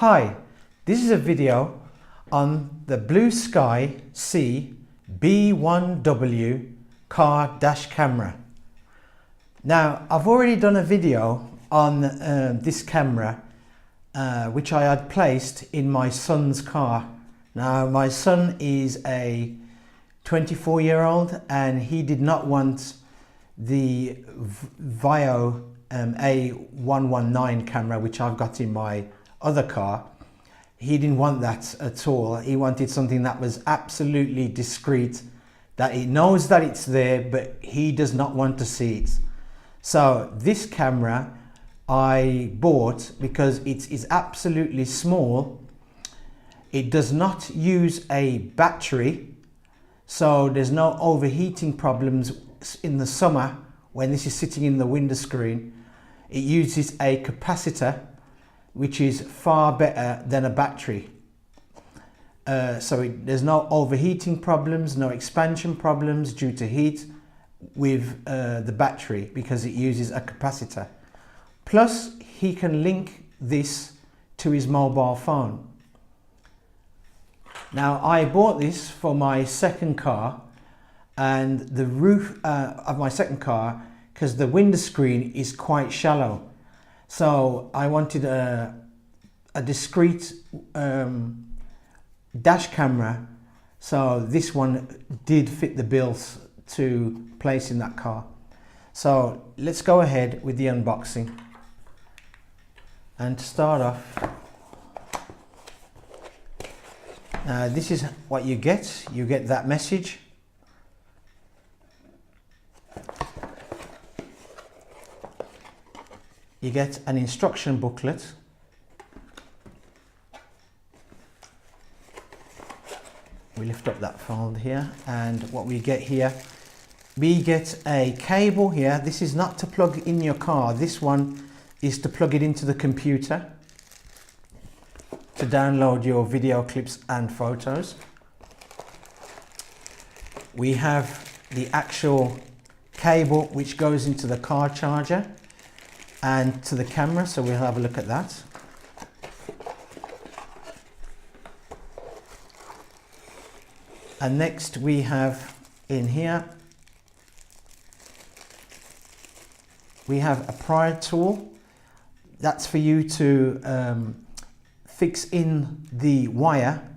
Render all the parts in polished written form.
Hi, this is a video on the Blueskysea B1W car dash camera. Now, I've already done a video on this camera which I had placed in my son's car. Now, my son is a 24-year-old and he did not want the Vio A119 camera which I've got in my other car. He didn't want that at all. He wanted something that was absolutely discreet, that he knows that it's there but he does not want to see it. So this camera I bought because it is absolutely small. It does not use a battery, so there's no overheating problems in the summer when this is sitting in the window screen. It uses a capacitor, which is far better than a battery. There's no overheating problems, no expansion problems due to heat with the battery because it uses a capacitor. Plus, he can link this to his mobile phone. Now, I bought this for my second car, and the roof of my second car, because the window screen is quite shallow. So I wanted a discrete dash camera. So this one did fit the bills to place in that car. So let's go ahead with the unboxing. And to start off, this is what you get. You get that message. You get an instruction booklet. We lift up that fold here, and what we get here, we get a cable here. This is not to plug in your car. This one is to plug it into the computer to download your video clips and photos. We have the actual cable which goes into the car charger and to the camera, so we'll have a look at that. And next we have in here, we have a pry tool. That's for you to fix in the wire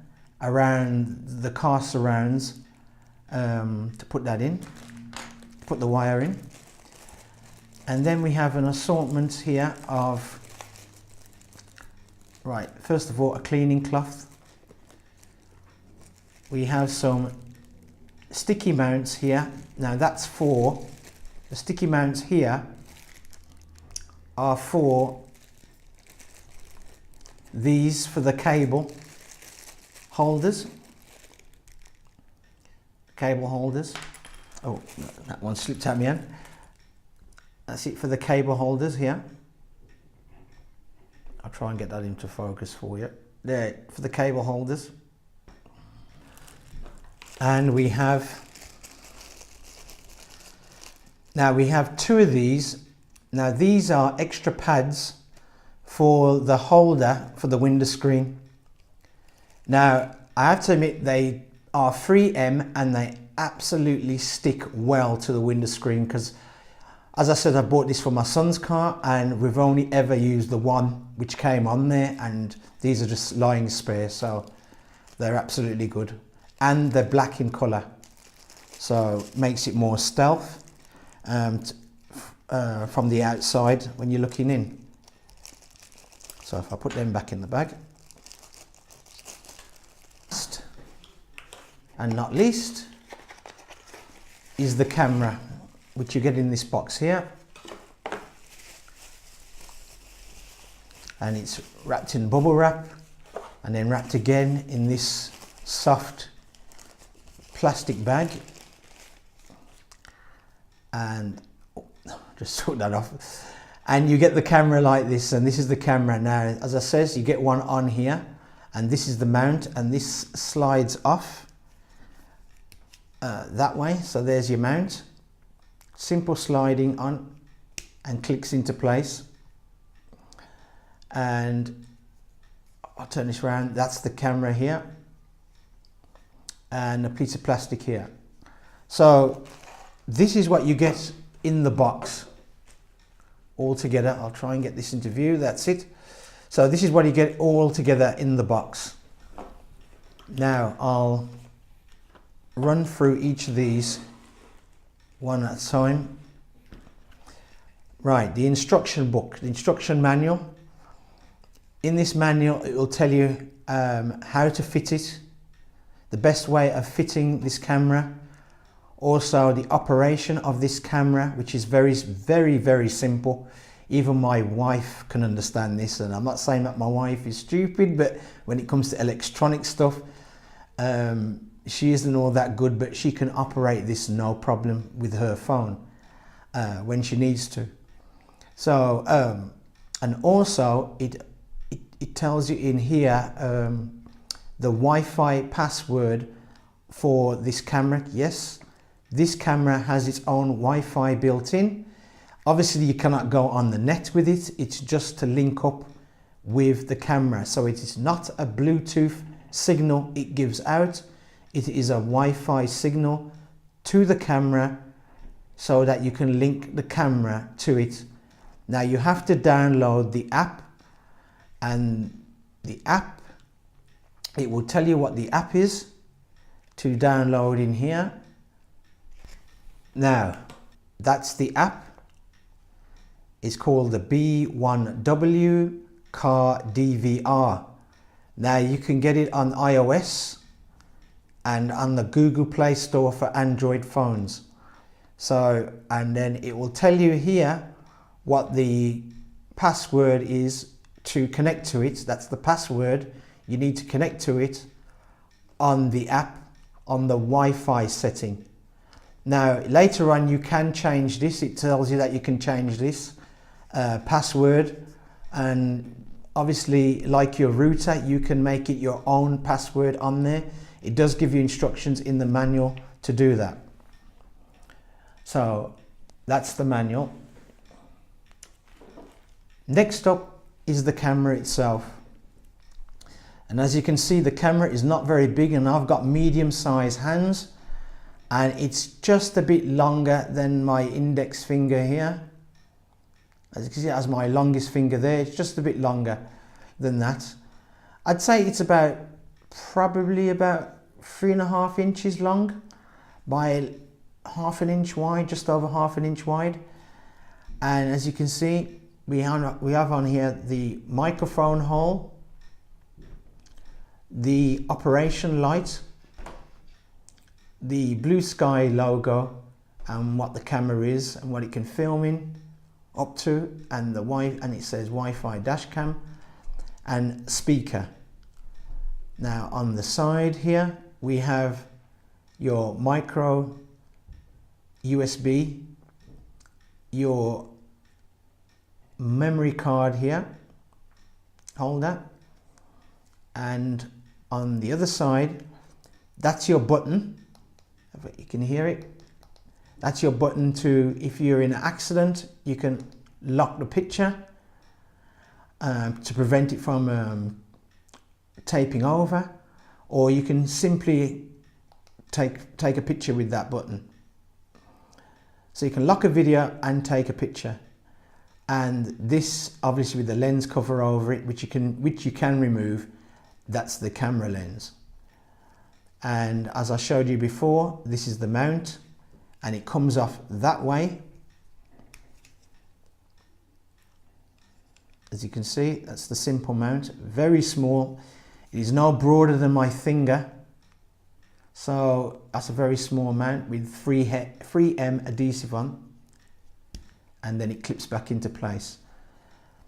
around the car surrounds, to put that in, put the wire in. And then we have an assortment here of, right, first of all, a cleaning cloth. We have some sticky mounts here. Now that's for, the sticky mounts here are for these, for the cable holders. Cable holders. Oh, that one slipped out my hand. That's it for the cable holders here. I'll try and get that into focus for you. There, for the cable holders. And we have, now we have two of these. Now these are extra pads for the holder for the window screen. Now I have to admit they are 3M and they absolutely stick well to the window screen, because as I said, I bought this for my son's car and we've only ever used the one which came on there, and these are just lying spare, so they're absolutely good. And they're black in colour, so makes it more stealth from the outside when you're looking in. So if I put them back in the bag. And not least is the camera, which you get in this box here, and it's wrapped in bubble wrap and then wrapped again in this soft plastic bag. And just took that off, and you get the camera like this, and this is the camera. Now, as I says, you get one on here, and this is the mount, and this slides off that way. So there's your mount, simple sliding on and clicks into place. And I'll turn this around. That's the camera here, and a piece of plastic here. So this is what you get in the box all together. I'll try and get this into view. That's it. So this is what you get all together in the box. Now I'll run through each of these one at a time. Right, the instruction book, the instruction manual. In this manual, it will tell you how to fit it, the best way of fitting this camera, also the operation of this camera, which is very simple. Even my wife can understand this, and I'm not saying that my wife is stupid, but when it comes to electronic stuff, she isn't all that good, but she can operate this no problem with her phone when she needs to. So, and also it tells you in here the Wi-Fi password for this camera. Yes, this camera has its own Wi-Fi built in. Obviously you cannot go on the net with it. It's just to link up with the camera. So it is not a Bluetooth signal it gives out. It is a Wi-Fi signal to the camera so that you can link the camera to it. Now you have to download the app, and the app, it will tell you what the app is to download in here. Now that's the app. It's called the B1W Car DVR. Now you can get it on iOS and on the Google Play Store for Android phones. So, and then it will tell you here what the password is to connect to it. That's the password. You need to connect to it on the app, on the Wi-Fi setting. Now later on you can change this. It tells you that you can change this password, and obviously like your router, you can make it your own password on there. It does give you instructions in the manual to do that. So that's the manual. Next up is the camera itself. And as you can see, the camera is not very big, and I've got medium-sized hands, and it's just a bit longer than my index finger here. As you can see, it has my longest finger there. It's just a bit longer than that. I'd say it's probably about 3.5 inches long by 1/2 inch wide, just over 1/2 inch wide. And as you can see, we have on here the microphone hole, the operation light, the Blueskysea logo, and what the camera is and what it can film in up to, and it says Wi-Fi dash cam and speaker. Now on the side here we have your micro USB, your memory card here, holder, and on the other side, that's your button. You can hear it. That's your button to, if you're in an accident, you can lock the picture to prevent it from taping over, or you can simply take a picture with that button. So you can lock a video and take a picture. And this, obviously with the lens cover over it, which you can remove, that's the camera lens. And as I showed you before, this is the mount, and it comes off that way. As you can see, that's the simple mount, very small. It is no broader than my finger. So that's a very small mount with 3M adhesive on, and then it clips back into place.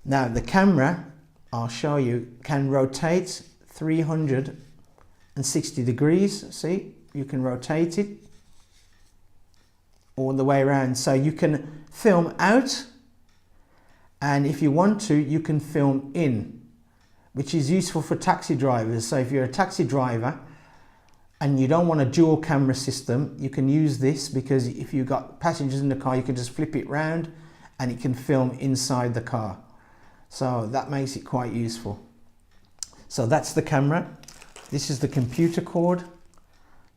Now the camera, I'll show you, can rotate 360 degrees. See, you can rotate it all the way around. So you can film out, and if you want to, you can film in, which is useful for taxi drivers. So if you're a taxi driver and you don't want a dual camera system, you can use this, because if you've got passengers in the car, you can just flip it round and it can film inside the car. So that makes it quite useful. So that's the camera. This is the computer cord.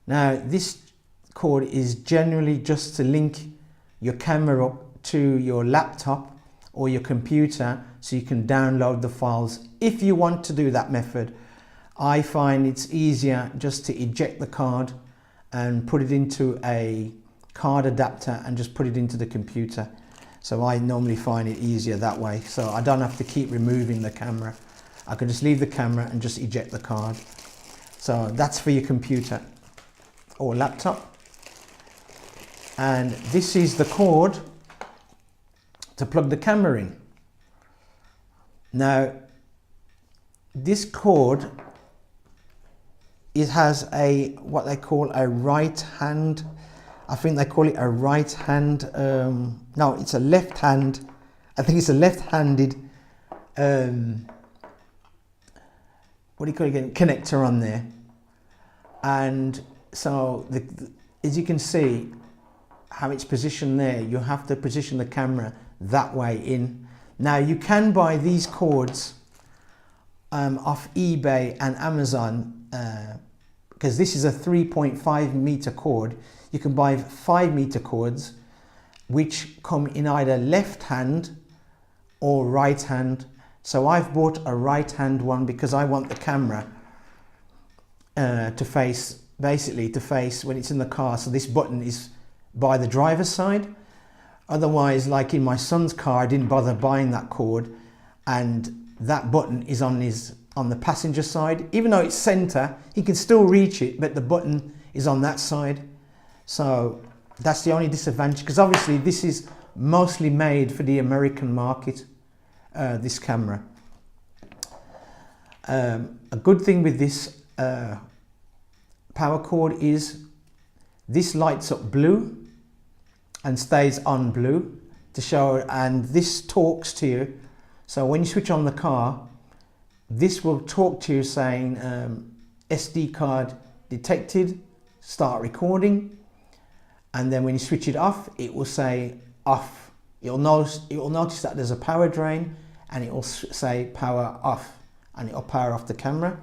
Now this cord is generally just to link your camera up to your laptop or your computer so you can download the files if you want to do that method. I find it's easier just to eject the card and put it into a card adapter and just put it into the computer. So I normally find it easier that way, so I don't have to keep removing the camera. I can just leave the camera and just eject the card. So that's for your computer or laptop. And this is the cord to plug the camera in. Now this cord, it has a what they call a right hand, I think they call it a right hand, no, it's a left hand, I think it's a left-handed what do you call it again, connector on there. And so as you can see how it's positioned there, you have to position the camera that way in. Now you can buy these cords off eBay and Amazon, because this is a 3.5 meter cord. You can buy 5 meter cords which come in either left hand or right hand. So I've bought a right hand one because I want the camera to face, basically to face when it's in the car. So this button is by the driver's side. Otherwise, like in my son's car, I didn't bother buying that cord, and that button is on the passenger side. Even though it's center, he can still reach it, but the button is on that side. So that's the only disadvantage, because obviously this is mostly made for the American market, this camera. A good thing with this power cord is this lights up blue and stays on blue to show, and this talks to you. So when you switch on the car, this will talk to you saying SD card detected, start recording. And then when you switch it off, it will say off. It will notice that there's a power drain, and it will say power off, and it will power off the camera,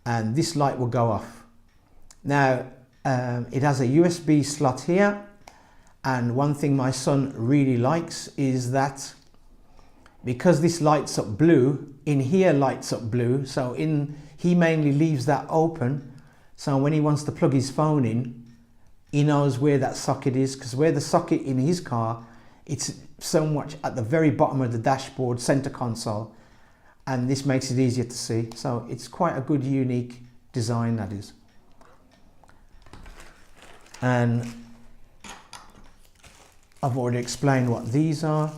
and this light will go off. Now it has a USB slot here, and one thing my son really likes is that because this lights up blue, in here lights up blue, so he mainly leaves that open, so when he wants to plug his phone in, he knows where that socket is, because where the socket in his car, it's so much at the very bottom of the dashboard, center console, and this makes it easier to see. So it's quite a good, unique design, that is. And I've already explained what these are,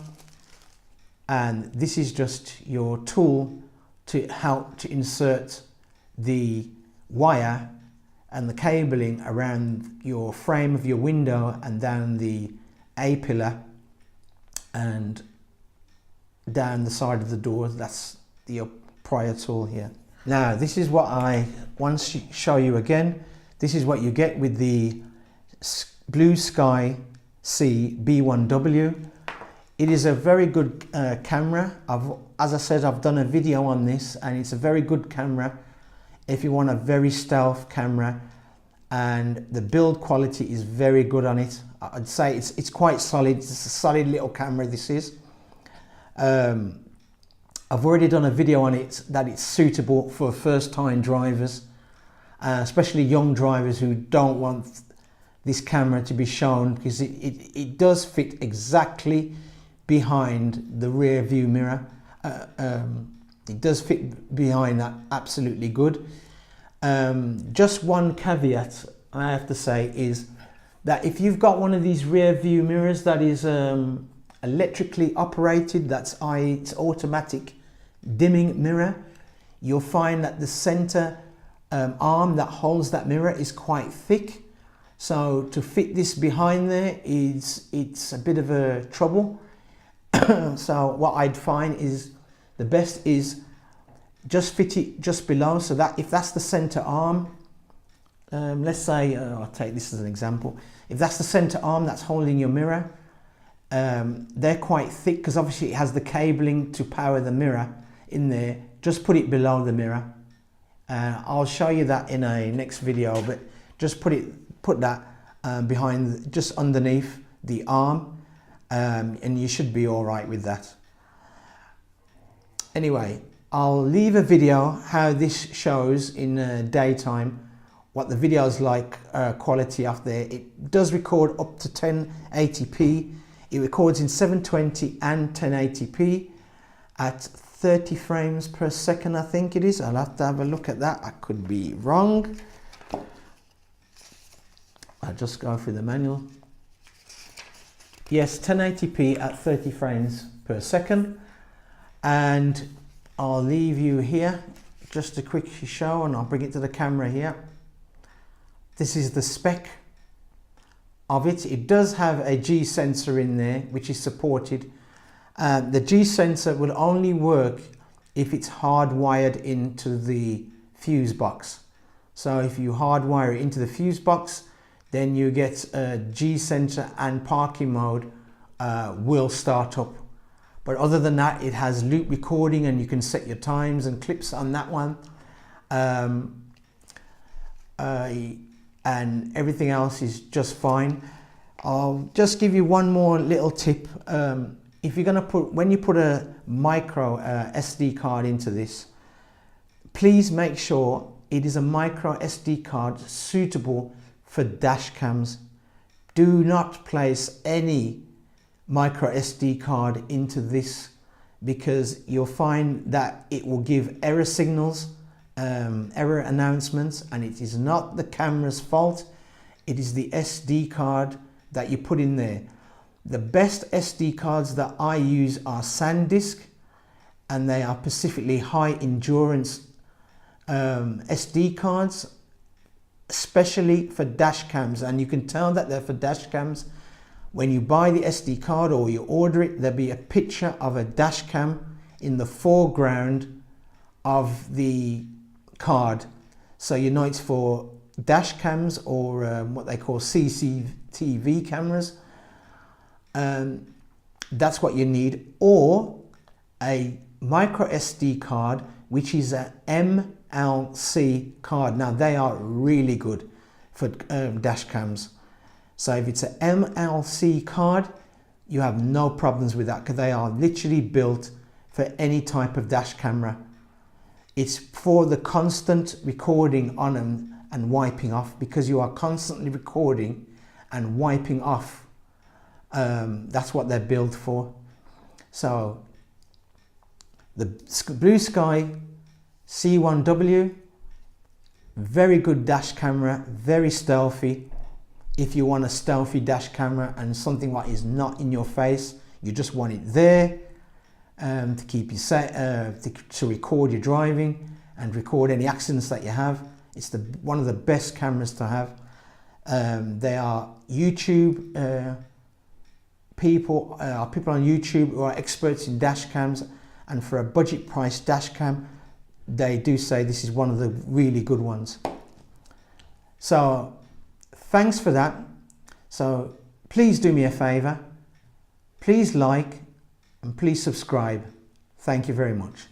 and this is just your tool to help to insert the wire and the cabling around your frame of your window and down the A-pillar and down the side of the door. That's the prior tool here. Now this is what I want to show you again. This is what you get with the Blueskysea B1W. It is a very good camera. As I said, I've done a video on this, and it's a very good camera if you want a very stealth camera, and the build quality is very good on it. I'd say it's quite solid. It's a solid little camera, this is. I've already done a video on it that it's suitable for first-time drivers, especially young drivers who don't want this camera to be shown, because it does fit exactly behind the rear view mirror. It does fit behind that absolutely good. Just one caveat I have to say is that if you've got one of these rear view mirrors that is electrically operated, that's it's automatic dimming mirror, you'll find that the center arm that holds that mirror is quite thick. So to fit this behind there, it's a bit of a trouble. So what I'd find is the best is just fit it just below, so that if that's the center arm, let's say, I'll take this as an example. If that's the center arm that's holding your mirror, they're quite thick because obviously it has the cabling to power the mirror in there. just put it below the mirror. I'll show you that in a next video, but just put that behind, just underneath the arm, and you should be all right with that. Anyway, I'll leave a video how this shows in daytime, what the video is like, quality up there. It does record up to 1080p. It records in 720 and 1080p at 30 frames per second, I think it is. I'll have to have a look at that. I could be wrong. I'll just go through the manual. Yes, 1080p at 30 frames per second. And I'll leave you here just to quickly show, and I'll bring it to the camera here. This is the spec of it. It does have a G sensor in there, which is supported. The G sensor will only work if it's hardwired into the fuse box. So if you hardwire it into the fuse box, then you get a G sensor and parking mode will start up. But other than that, it has loop recording, and you can set your times and clips on that one. And everything else is just fine. I'll just give you one more little tip. If you're gonna when you put a micro SD card into this, please make sure it is a micro SD card suitable for dash cams. Do not place any micro SD card into this, because you'll find that it will give error signals, error announcements, and it is not the camera's fault. It is the SD card that you put in there. The best SD cards that I use are SanDisk, and they are specifically high endurance SD cards, especially for dash cams. And you can tell that they're for dash cams when you buy the SD card or you order it. There'll be a picture of a dash cam in the foreground of the card, so you know it's for dash cams or what they call CCTV cameras. That's what you need, or a micro SD card, which is a MLC card. Now they are really good for dash cams. So if it's an MLC card, you have no problems with that, because they are literally built for any type of dash camera. It's for the constant recording on them and wiping off, because you are constantly recording and wiping off. That's what they're built for. So the Blueskysea C1W, very good dash camera, very stealthy. If you want a stealthy dash camera and something that is not in your face, you just want it there to keep you safe, to record your driving and record any accidents that you have. It's one of the best cameras to have. They are YouTube people on YouTube who are experts in dash cams, and for a budget price dash cam, they do say this is one of the really good ones. So thanks for that. So please do me a favor, please like and please subscribe. Thank you very much.